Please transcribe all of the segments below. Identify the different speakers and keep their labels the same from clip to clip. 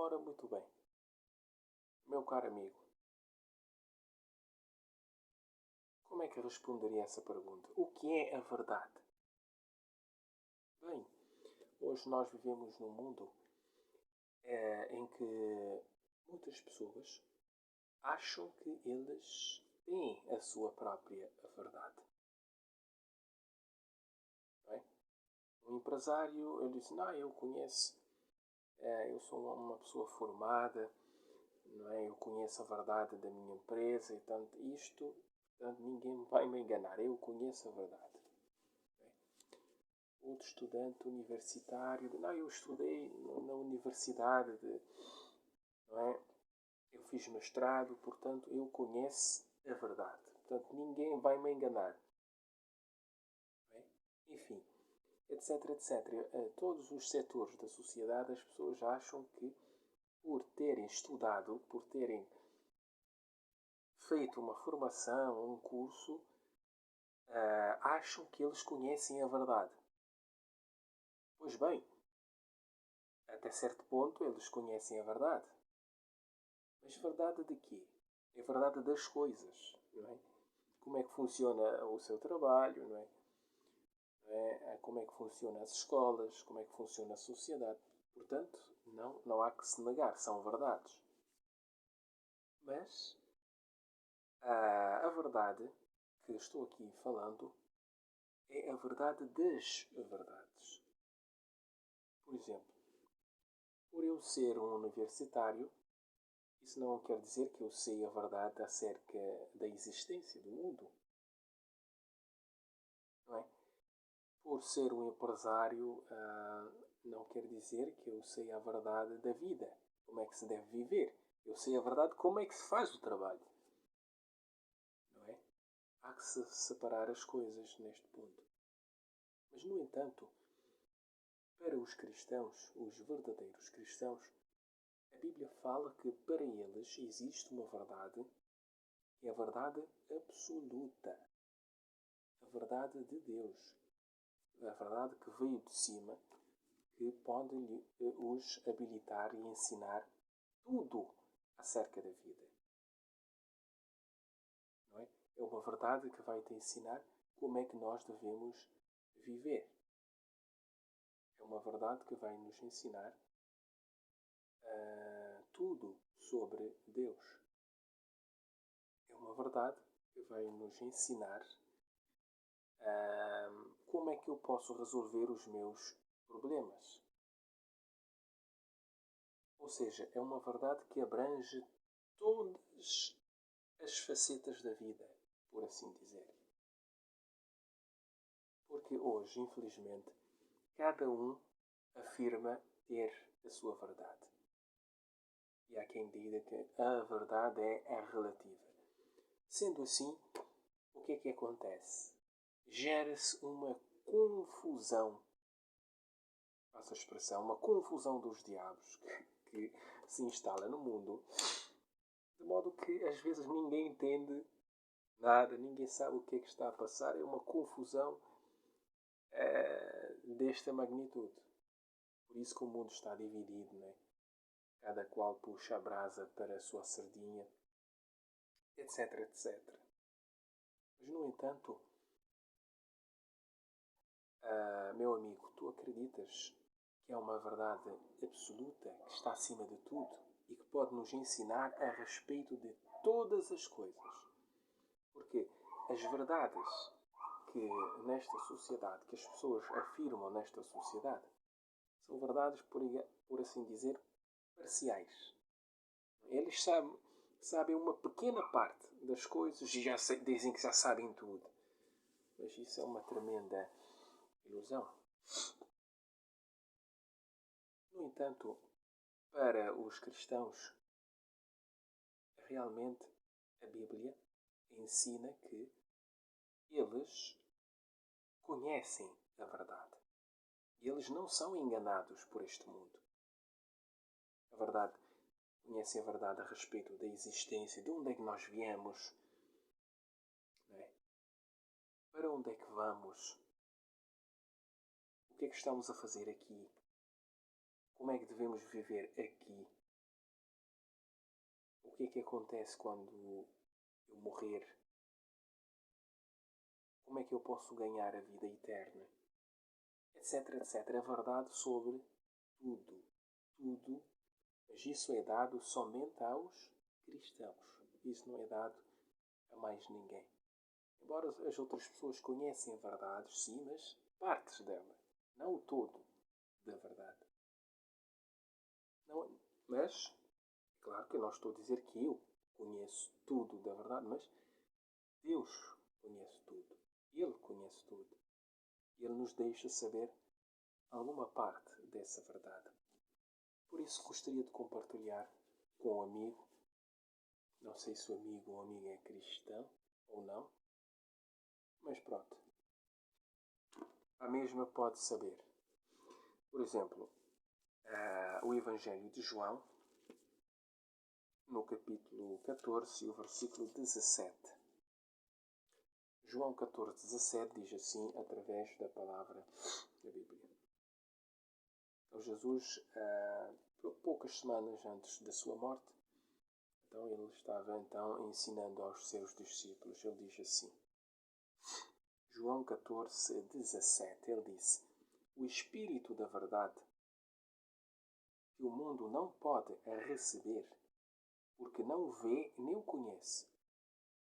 Speaker 1: Ora, muito bem. Meu caro amigo, como é que eu responderia a essa pergunta? O que é a verdade? Bem, hoje nós vivemos num mundo em que muitas pessoas acham que eles têm a sua própria verdade. Não é? Um empresário, ele diz, não, eu conheço, eu sou uma pessoa formada, não é? Eu conheço a verdade da minha empresa e tanto isto, portanto ninguém vai me enganar, eu conheço a verdade. Outro estudante universitário, não, eu estudei na universidade, não é? Eu fiz mestrado, portanto eu conheço a verdade. Portanto ninguém vai me enganar. Não é? Enfim, etc, etc. Todos os setores da sociedade as pessoas acham que por terem estudado, por terem feito uma formação, um curso, acham que eles conhecem a verdade. Pois bem, até certo ponto eles conhecem a verdade. Mas verdade de quê? É verdade das coisas, não é? Como é que funciona o seu trabalho, não é? Como é que funcionam as escolas, como é que funciona a sociedade. Portanto, não há que se negar, são verdades. Mas a verdade que estou aqui falando é a verdade das verdades. Por exemplo, por eu ser um universitário, isso não quer dizer que eu sei a verdade acerca da existência do mundo. Não é? Por ser um empresário, não quer dizer que eu sei a verdade da vida, como é que se deve viver. Eu sei a verdade como é que se faz o trabalho. Não é? Há que se separar as coisas neste ponto. Mas, no entanto, para os cristãos, os verdadeiros cristãos, a Bíblia fala que para eles existe uma verdade que é a verdade absoluta. A verdade de Deus. A verdade que veio de cima, que pode os habilitar e ensinar tudo acerca da vida. Não é? É uma verdade que vai te ensinar como é que nós devemos viver. É uma verdade que vai nos ensinar tudo sobre Deus. É uma verdade que vai nos ensinar como é que eu posso resolver os meus problemas. Ou seja, é uma verdade que abrange todas as facetas da vida, por assim dizer. Porque hoje, infelizmente, cada um afirma ter a sua verdade. E há quem diga que a verdade é relativa. Sendo assim, o que é que acontece? Gera-se uma confusão, passa a expressão, uma confusão dos diabos que se instala no mundo, de modo que às vezes ninguém entende nada, ninguém sabe o que é que está a passar, é uma confusão desta magnitude. Por isso que o mundo está dividido, não é? Cada qual puxa a brasa para a sua sardinha, etc, etc. Mas, no entanto, meu amigo, tu acreditas que é uma verdade absoluta que está acima de tudo e que pode nos ensinar a respeito de todas as coisas? Porque as verdades que nesta sociedade, que as pessoas afirmam nesta sociedade, são verdades, por assim dizer, parciais. Eles sabem uma pequena parte das coisas e dizem que já sabem tudo. Mas isso é uma tremenda ilusão. No entanto, para os cristãos, realmente a Bíblia ensina que eles conhecem a verdade. E eles não são enganados por este mundo. A verdade, conhecem a verdade a respeito da existência, de onde é que nós viemos, não é? Para onde é que vamos, o que é que estamos a fazer aqui, como é que devemos viver aqui. que é que acontece quando eu morrer? Como é que eu posso ganhar a vida eterna? Etc, etc. É verdade sobre tudo. Tudo. Mas isso é dado somente aos cristãos. Isso não é dado a mais ninguém. Embora as outras pessoas conhecem verdades, sim, mas partes dela. Não o todo da verdade. Não, mas, claro que eu não estou a dizer que eu conheço tudo da verdade, mas Deus conhece tudo. Ele conhece tudo. Ele nos deixa saber alguma parte dessa verdade. Por isso gostaria de compartilhar com o amigo. Não sei se o amigo ou amiga é cristão ou não, mas pronto. A mesma pode saber. Por exemplo, o Evangelho de João, no capítulo 14 e o versículo 17. João 14, 17 diz assim, através da palavra da Bíblia. Então Jesus, poucas semanas antes da sua morte, então ele estava ensinando aos seus discípulos. Ele diz assim, João 14, 17, ele disse, o Espírito da verdade, que o mundo não pode receber, porque não o vê nem o conhece.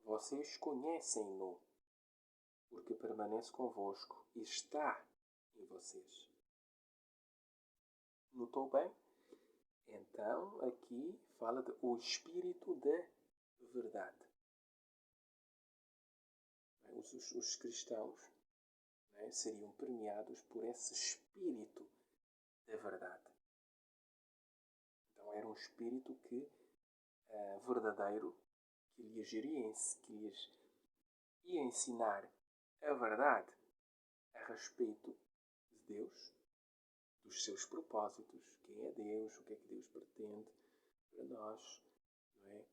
Speaker 1: Vocês conhecem-no, porque permanece convosco e está em vocês. Notou bem? Então, aqui fala de o Espírito da verdade. Os cristãos, né, seriam permeados por esse Espírito da verdade. Então, era um Espírito que, verdadeiro, que lhes ia ensinar a verdade a respeito de Deus, dos seus propósitos, quem é Deus, o que é que Deus pretende para nós, não é?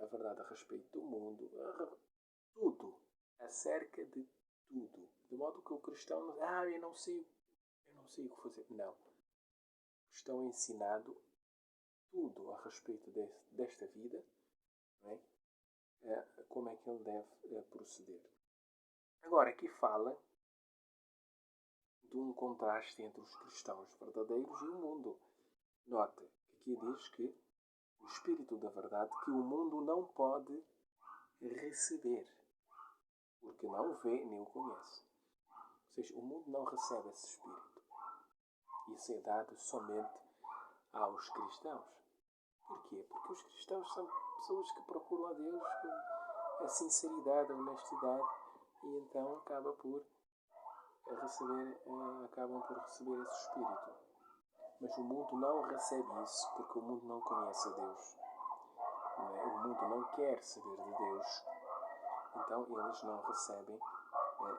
Speaker 1: A verdade a respeito do mundo, tudo, acerca de tudo. De modo que o cristão não, eu não sei o que fazer. Não. O cristão é ensinado tudo a respeito desta vida, não é? Como é que ele deve proceder. Agora, aqui fala de um contraste entre os cristãos verdadeiros e o mundo. Nota, aqui diz que o Espírito da verdade que o mundo não pode receber, porque não o vê nem o conhece. Ou seja, o mundo não recebe esse Espírito. Isso é dado somente aos cristãos. Porquê? Porque os cristãos são pessoas que procuram a Deus com a sinceridade, a honestidade, e então acabam por receber esse Espírito. Mas o mundo não recebe isso, porque o mundo não conhece a Deus. Não é? O mundo não quer saber de Deus. Então eles não recebem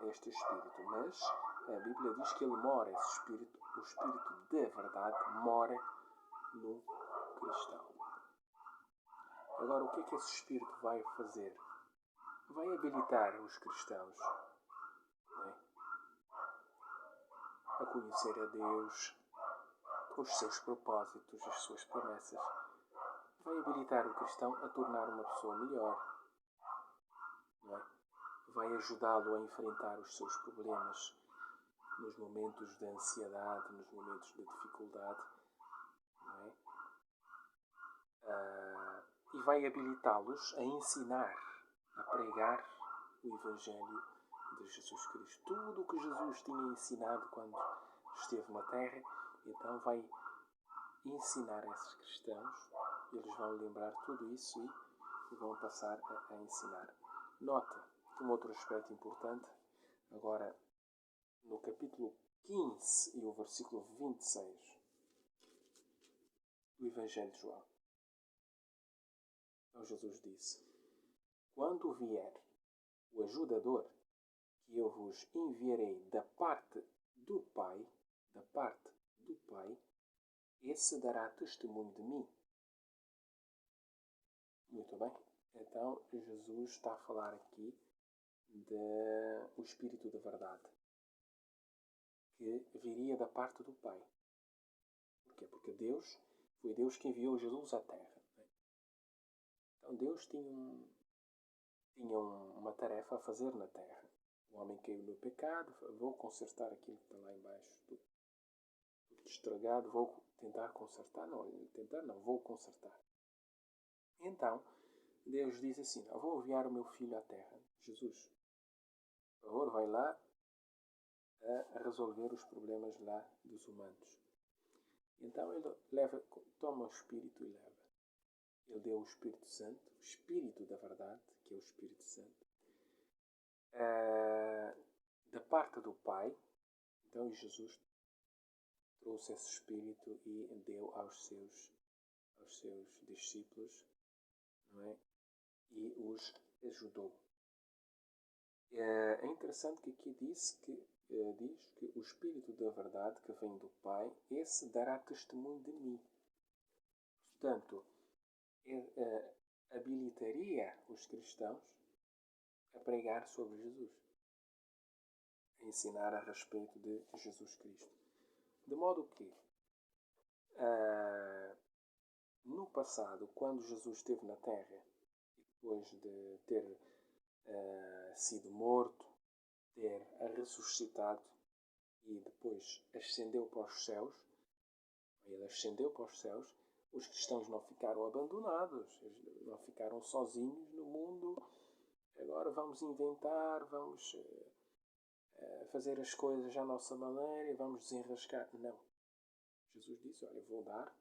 Speaker 1: este Espírito. Mas a Bíblia diz que ele mora, esse Espírito, o Espírito da verdade, mora no cristão. Agora, o que é que esse Espírito vai fazer? Vai habilitar os cristãos, não é? A conhecer a Deus, os seus propósitos, as suas promessas. Vai habilitar o cristão a tornar uma pessoa melhor, não é? Vai ajudá-lo a enfrentar os seus problemas nos momentos de ansiedade, nos momentos de dificuldade, não é? E vai habilitá-los a ensinar, a pregar o Evangelho de Jesus Cristo. Tudo o que Jesus tinha ensinado quando esteve na Terra, então vai ensinar a esses cristãos. Eles vão lembrar tudo isso e vão passar a ensinar. Nota um outro aspecto importante, agora no capítulo 15 e o versículo 26 do Evangelho de João. Então Jesus disse, quando vier o ajudador, que eu vos enviarei da parte do Pai, esse dará testemunho de mim. Muito bem. Então, Jesus está a falar aqui do Espírito da verdade, que viria da parte do Pai. Porquê? Porque foi Deus que enviou Jesus à Terra. Então Deus tinha uma tarefa a fazer na terra. O homem caiu no pecado, vou consertar aquilo que está lá embaixo, tudo estragado, vou tentar consertar. Não, vou consertar. Então, Deus diz assim, vou enviar o meu filho à terra, Jesus. Por favor, vai lá a resolver os problemas lá dos humanos. Então ele toma o Espírito e leva. Ele deu o Espírito Santo, o Espírito da verdade, que é o Espírito Santo, da parte do Pai. Então Jesus trouxe esse Espírito e deu aos seus discípulos, não é? E os ajudou. É interessante que aqui diz que o Espírito da verdade que vem do Pai, esse dará testemunho de mim. Portanto, habilitaria os cristãos a pregar sobre Jesus, a ensinar a respeito de Jesus Cristo. De modo que, no passado, quando Jesus esteve na Terra, e depois de ter sido morto, ter ressuscitado e depois ascendeu para os céus, ele ascendeu para os céus, os cristãos não ficaram abandonados, não ficaram sozinhos no mundo. Agora vamos inventar, vamos fazer as coisas à nossa maneira e vamos desenrascar. Não. Jesus disse, olha, vou dar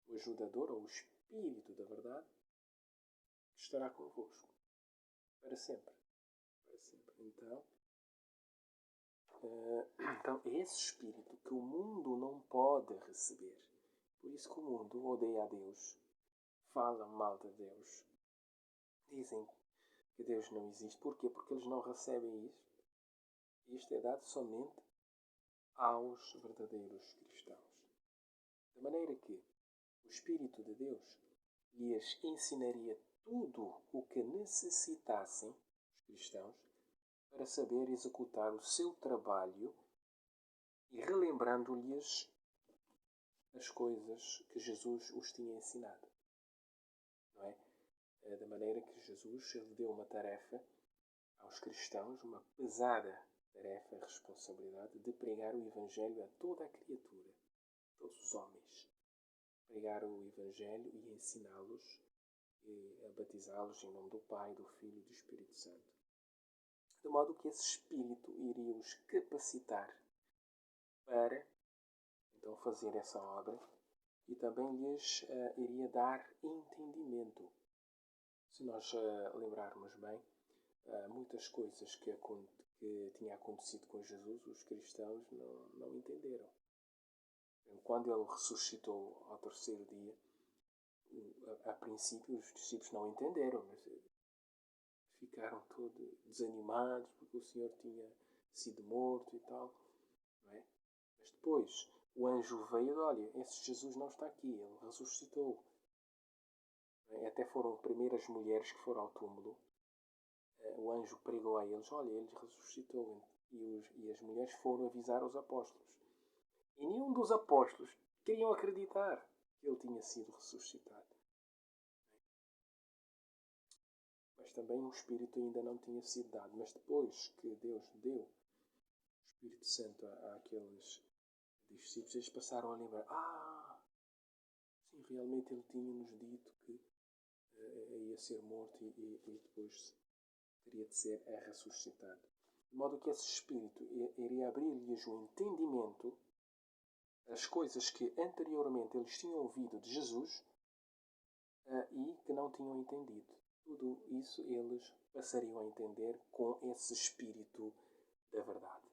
Speaker 1: o ajudador, ou o Espírito da verdade, que estará convosco para sempre. Para sempre. Então, esse Espírito que o mundo não pode receber. Por isso que o mundo odeia a Deus, fala mal de Deus, dizem que Deus não existe. Porquê? Porque eles não recebem isto. Isto é dado somente aos verdadeiros cristãos. De maneira que o Espírito de Deus lhes ensinaria tudo o que necessitassem os cristãos para saber executar o seu trabalho e relembrando-lhes as coisas que Jesus os tinha ensinado. Não é? Da maneira que Jesus ele deu uma tarefa aos cristãos, uma pesada tarefa e responsabilidade de pregar o Evangelho a toda a criatura, a todos os homens. Pregar o Evangelho e ensiná-los e a batizá-los em nome do Pai, do Filho e do Espírito Santo. De modo que esse Espírito iria os capacitar para então fazer essa obra e também lhes iria dar entendimento. Se nós lembrarmos bem, muitas coisas que tinha acontecido com Jesus, os cristãos não entenderam. Quando ele ressuscitou ao terceiro dia, a princípio os discípulos não entenderam, mas ficaram todos desanimados porque o Senhor tinha sido morto e tal. Não é? Mas depois o anjo veio e olha, esse Jesus não está aqui, ele ressuscitou. Até foram primeiras mulheres que foram ao túmulo. O anjo pregou a eles, olha, ele ressuscitou. E as mulheres foram avisar os apóstolos. E nenhum dos apóstolos queriam acreditar que ele tinha sido ressuscitado. Mas também o Espírito ainda não tinha sido dado. Mas depois que Deus deu o Espírito Santo àqueles discípulos, eles passaram a lembrar, sim, realmente ele tinha-nos dito que ia ser morto e depois teria de ser ressuscitado. De modo que esse Espírito iria abrir-lhes o entendimento, as coisas que anteriormente eles tinham ouvido de Jesus e que não tinham entendido. Tudo isso eles passariam a entender com esse Espírito da verdade.